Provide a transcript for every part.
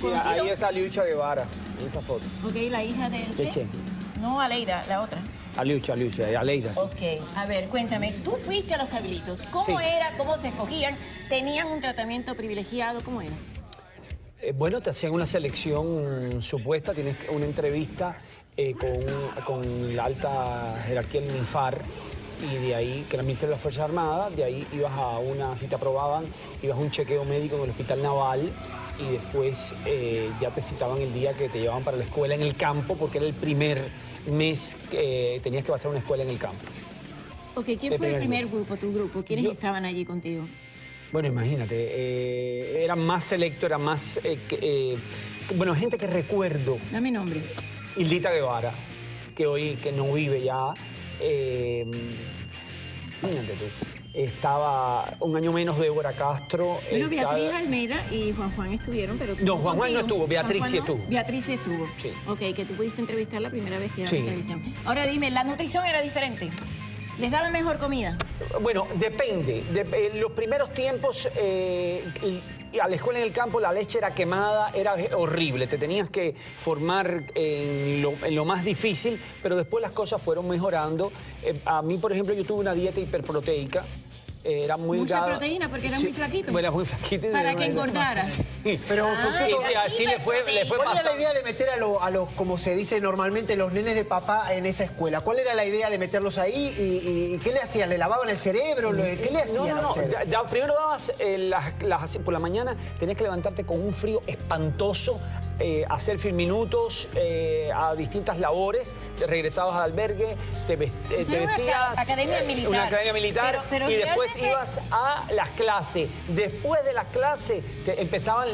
conocido. Ahí está Aliucha Guevara, en esa foto. Ok, la hija del De Che. Che. No, Aleida, la otra. Aliucha, Aleida. Sí. Ok, a ver, cuéntame, tú fuiste a los Cabilditos. ¿Cómo era? ¿Cómo se escogían? ¿Tenían un tratamiento privilegiado? ¿Cómo era? Bueno, te hacían una selección supuesta, tienes una entrevista con la alta jerarquía del MINFAR y de ahí, que era el Ministerio de las Fuerzas Armadas, de ahí ibas a una, si te aprobaban, ibas a un chequeo médico en el Hospital Naval y después ya te citaban el día que te llevaban para la escuela en el campo porque era el primer mes que tenías que pasar una escuela en el campo. Ok, ¿quién fue el primer grupo, tu grupo? ¿Quiénes estaban allí contigo? Bueno, imagínate, era más selecto, era más... bueno, gente que recuerdo. Dame nombres. Hildita Guevara, que hoy que no vive ya. Imagínate tú. Estaba un año menos Débora Castro. Bueno, Beatriz Almeida y Juan estuvieron, pero... No, Juan no estuvo, Beatriz sí estuvo. Beatriz sí estuvo. Sí. Ok, que tú pudiste entrevistar la primera vez que iba a Sí. la televisión. Ahora dime, ¿la nutrición era diferente? ¿Les daban mejor comida? Bueno, depende. Los primeros tiempos, a la escuela en el campo la leche era quemada, era horrible. Te tenías que formar en lo más difícil, pero después las cosas fueron mejorando. A mí, por ejemplo, yo tuve una dieta hiperproteica. Era muy Mucha delgado. proteína porque era muy flaquito. Bueno, muy flaquito. Para que engordara. Sí. Pero Y así le fue ¿cuál era pasando. la idea de meter a los, como se dice normalmente, los nenes de papá en esa escuela? ¿Cuál era la idea de meterlos ahí y qué le hacían? ¿Le lavaban el cerebro? ¿Qué le hacían? No. Primero dabas por la mañana, tenías que levantarte con un frío espantoso, hacer minutos a distintas labores, regresabas al albergue, te vestías... academia militar. Una academia militar Pero y después realmente... ibas a las clases. Después de las clases empezaban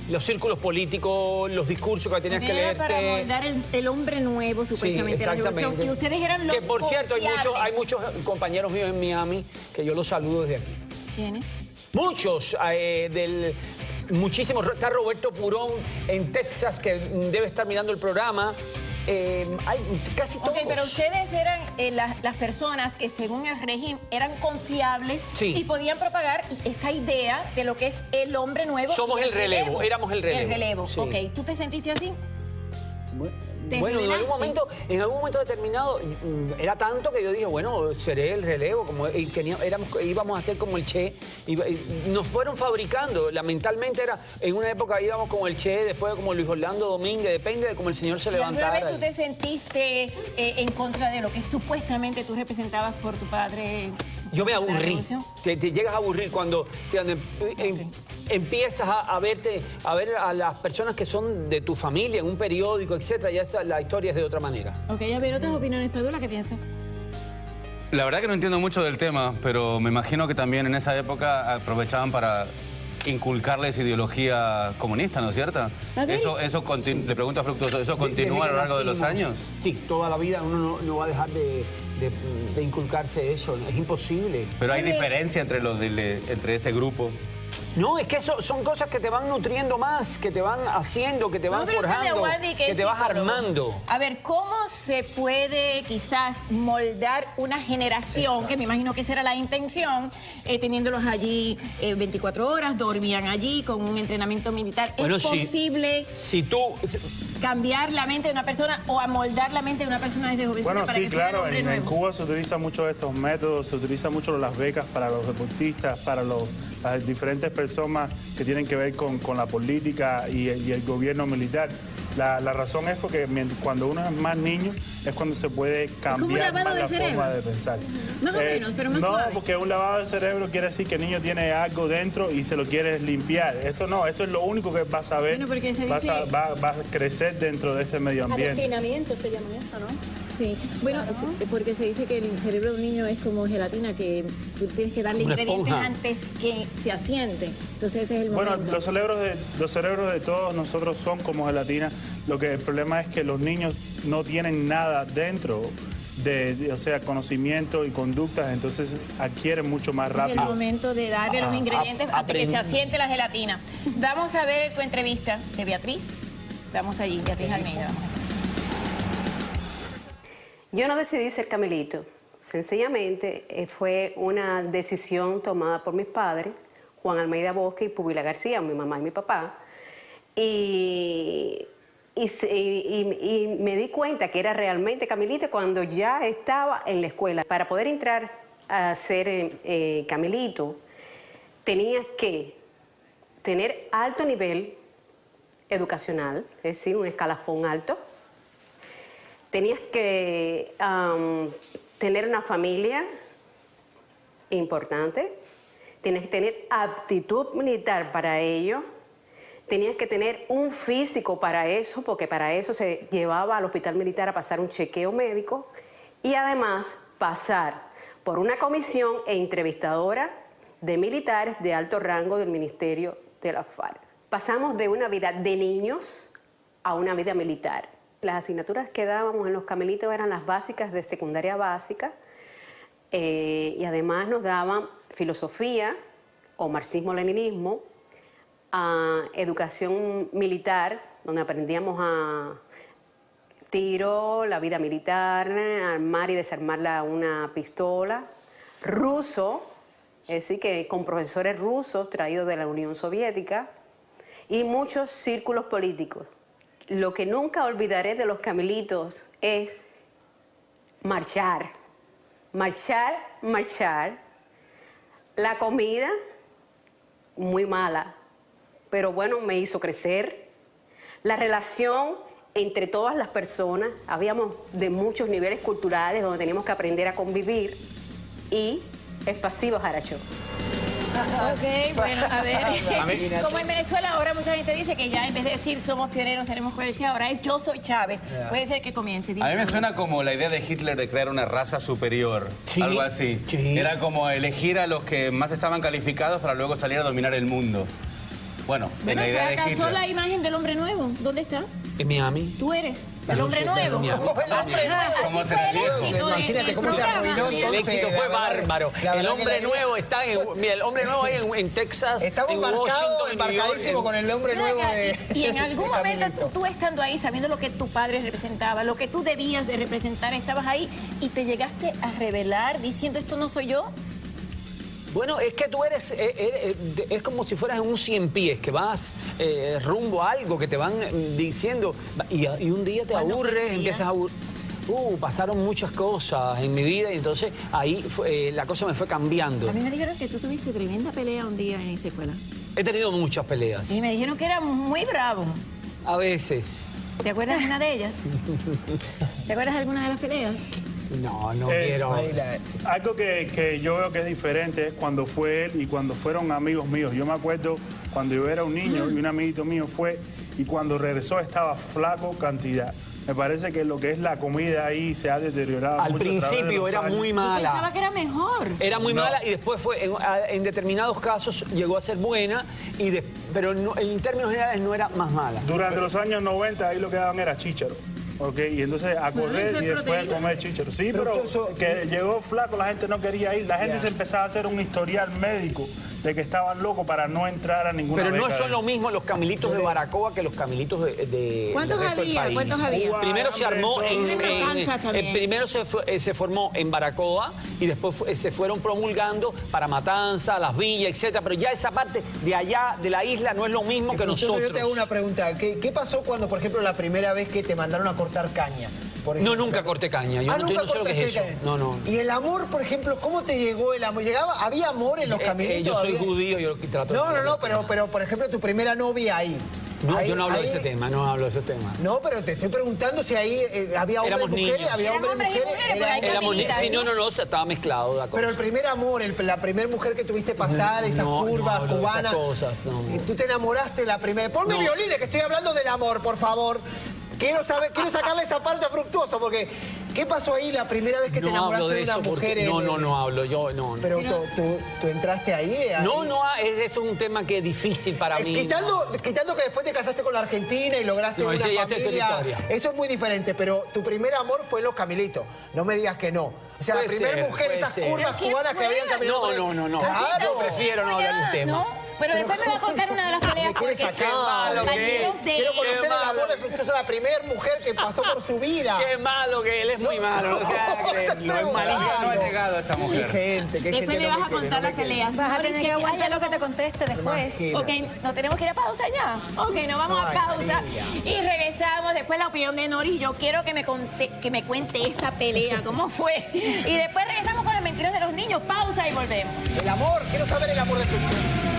los círculos políticos, los discursos que tenías que leerte. Para moldar el hombre nuevo, supuestamente, Sí, la revolución. Y ustedes eran los que por cierto, hay muchos compañeros míos en Miami que yo los saludo desde aquí. ¿Quiénes? Muchos, muchísimos. Está Roberto Purón en Texas, que debe estar mirando el programa. Hay casi todos. Ok, pero ustedes eran las personas que según el régimen eran confiables y podían propagar esta idea de lo que es el hombre nuevo. Somos el relevo, éramos el relevo. El relevo, sí. ok. ¿Tú te sentiste así? Bueno, en algún momento determinado era tanto que yo dije, bueno, seré el relevo, íbamos a ser como el Che, nos fueron fabricando, lamentablemente en una época íbamos como el Che, después como Luis Orlando Domínguez, depende de cómo el señor se levantara. ¿Alguna vez tú te sentiste en contra de lo que supuestamente tú representabas por tu padre? Yo me aburrí, te llegas a aburrir cuando empiezas a ver a las personas que son de tu familia en un periódico, etcétera, ya la historia es de otra manera. Ok, a ver, otras opiniones, Padula, ¿qué piensas? La verdad que no entiendo mucho del tema, pero me imagino que también en esa época aprovechaban para inculcarles ideología comunista, ¿no es cierto? Le pregunto a Fructuoso, ¿eso continúa a lo largo de los años? Sí, toda la vida uno no va a dejar de inculcarse eso, es imposible. Pero hay diferencia entre este grupo. No, es que son cosas que te van nutriendo más, que te van haciendo, que te van forjando, que te vas armando. A ver, ¿cómo se puede quizás moldar una generación, exacto, que me imagino que esa era la intención, teniéndolos allí 24 horas, dormían allí con un entrenamiento militar? Bueno, ¿es posible cambiar la mente de una persona o amoldar la mente de una persona desde jovencita? Bueno, para sí, que claro, sea en Cuba se utilizan mucho estos métodos, se utilizan mucho las becas para los deportistas, para las diferentes personas que tienen que ver con la política y el gobierno militar. La razón es porque cuando uno es más niño es cuando se puede cambiar más la forma de pensar. Más o menos, pero más suave. No, porque un lavado de cerebro quiere decir que el niño tiene algo dentro y se lo quiere limpiar. Esto no, esto es lo único que vas a ver, va a crecer dentro de este medio ambiente. Adoctrinamiento se llama eso, ¿no? Sí, bueno, porque se dice que el cerebro de un niño es como gelatina, que tú tienes que darle ingredientes antes que se asiente. Entonces ese es el momento. Bueno, los cerebros de todos nosotros son como gelatina. El problema es que los niños no tienen nada dentro o sea, conocimiento y conductas, entonces adquieren mucho más rápido. Es el momento de darle los ingredientes hasta que se asiente la gelatina. Vamos a ver tu entrevista de Beatriz. Vamos allí, Beatriz Almeida. Yo no decidí ser camelito, sencillamente fue una decisión tomada por mis padres, Juan Almeida Bosque y Púbila García, mi mamá y mi papá, Y me di cuenta que era realmente Camilito cuando ya estaba en la escuela. Para poder entrar a ser Camilito, tenías que tener alto nivel educacional, es decir, un escalafón alto. Tenías que tener una familia importante. Tenías que tener aptitud militar para ello. Tenías que tener un físico para eso, porque para eso se llevaba al hospital militar a pasar un chequeo médico. Y además pasar por una comisión entrevistadora de militares de alto rango del Ministerio de la FARC. Pasamos de una vida de niños a una vida militar. Las asignaturas que dábamos en los Camelitos eran las básicas de secundaria básica y además nos daban filosofía o marxismo-leninismo, educación militar, donde aprendíamos a tiro, la vida militar, armar y desarmar una pistola, ruso, es decir, que con profesores rusos traídos de la Unión Soviética y muchos círculos políticos. Lo que nunca olvidaré de los Camelitos es marchar, marchar, marchar. La comida, muy mala, pero bueno, me hizo crecer. La relación entre todas las personas, habíamos de muchos niveles culturales donde teníamos que aprender a convivir y es pasivo Jaracho. Ok, bueno, a ver, como en Venezuela ahora mucha gente dice que ya en vez de decir somos pioneros, seremos Chávez, ahora es yo soy Chávez. Puede ser que comience. A mí me suena como la idea de Hitler de crear una raza superior, sí, algo así. Sí. Era como elegir a los que más estaban calificados para luego salir a dominar el mundo. Bueno, en la idea de ¿acaso Hitler. la imagen del hombre nuevo? ¿Dónde está? En Miami. Tú eres el hombre nuevo. El hombre nuevo. ¿Cómo será el viejo? Imagínate cómo se arruinó El entonces. éxito fue la verdad, bárbaro. la El verdad hombre que nuevo está mira, el hombre nuevo ahí en Texas, estamos en embarcados, Washington, en New York, embarcadísimos con el hombre nuevo de... Y en algún de momento Camilito. tú estando ahí, sabiendo lo que tu padre representaba, lo que tú debías de representar, estabas ahí y te llegaste a revelar diciendo esto no soy yo. Bueno, es que tú eres, es como si fueras en un 100 pies, que vas rumbo a algo que te van diciendo y un día te ¿Cuándo fue aburres, ese día? empiezas a aburrir. Pasaron muchas cosas en mi vida y entonces ahí la cosa me fue cambiando. A mí me dijeron que tú tuviste tremenda pelea un día en esa escuela. He tenido muchas peleas. Y me dijeron que era muy bravo. A veces. ¿Te acuerdas de una de ellas? ¿Te acuerdas de alguna de las peleas? No, no quiero. Algo que yo veo que es diferente es cuando fue él y cuando fueron amigos míos. Yo me acuerdo cuando yo era un niño y un amiguito mío fue y cuando regresó estaba flaco cantidad. Me parece que lo que es la comida ahí se ha deteriorado Al mucho a través de principio los era años. muy Yo pensaba mala. que era mejor. Era muy mala y después fue, en determinados casos llegó a ser buena, pero en términos generales no era más mala. Durante los años 90 ahí lo que daban era chícharo. ¿Ok? Y entonces a correr eso es y después a proteína. comer chícharo. Sí, Pero pero eso- que llegó flaco, la gente no quería ir. La gente Ya. se empezaba a hacer un historial médico de que estaban locos para no entrar a ninguna Pero no beca son de lo esas. mismo los camelitos de Baracoa que los camelitos de ¿Cuántos del resto del había? país. ¿Cuántos había? Primero se armó En Kansas también. primero se formó en Baracoa y después se fueron promulgando para Matanza, Las Villas, etcétera. Pero ya esa parte de allá de la isla no es lo mismo que Entonces, nosotros. yo te hago una pregunta. ¿Qué pasó cuando, por ejemplo, la primera vez que te mandaron a cortar caña? Por No, ejemplo? nunca corté caña. Yo nunca no sé lo que es cortaste eso. caña. No, no. ¿Y el amor, por ejemplo, cómo te llegó el amor? ¿Había amor en los camelitos? Yo soy ¿Había- judío, yo trato de... No, pero por ejemplo, tu primera novia ahí. No, Ahí- yo no hablo de ahí- ese tema, no hablo de ese tema. No, pero te estoy preguntando si ahí había hombres y Éramos mujeres, niños. había Eran hombres y hombres y mujeres. mujeres, pero hay Éramos Camelitas, sí, no, estaba mezclado la cosa. Pero el primer amor, la primera mujer que tuviste pasar, esas No, curvas no hablo de esas cubanas. cosas, no. Y tú te enamoraste la primera. Ponme No. violines, que estoy hablando del amor, por favor. Quiero sacarle esa parte a Fructuoso, porque ¿qué pasó ahí la primera vez que te no enamoraste hablo de de una eso porque... mujer? No hablo, yo no. Pero tú entraste ahí. No, eso es un tema que es difícil para mí. Quitando que después te casaste con la Argentina y lograste No, una ese ya te es otra familia. historia. Eso es muy diferente, pero tu primer amor fue en los Camelitos. No me digas que no. O sea, la Puede primera ser, mujer, puede esas ser. curvas ¿Pero quién cubanas que fue? habían caminado. No. Claro. Yo prefiero no hablar del tema. ¿no? Pero después me va a contar una de las peleas Me quiere porque sacar. compañeros de Quiero él. conocer el amor de Fructuosa, la primera mujer que pasó por su vida. Qué malo que él es muy malo. No se haga creerlo, es malísimo. No ha llegado esa Qué mujer. gente, qué Después gente. me vas a contar las peleas. Vas a Mauricio, tener que aguantar lo que te conteste después. Imagina. Ok, ¿nos tenemos que ir a pausa ya? Ok, nos vamos a Ay, pausa María. y regresamos. Después la opinión de Nori. Yo quiero que me cuente esa pelea, cómo fue. Y después regresamos con las mentiras de los niños. Pausa y volvemos. El amor, quiero saber el amor de Fructuosa.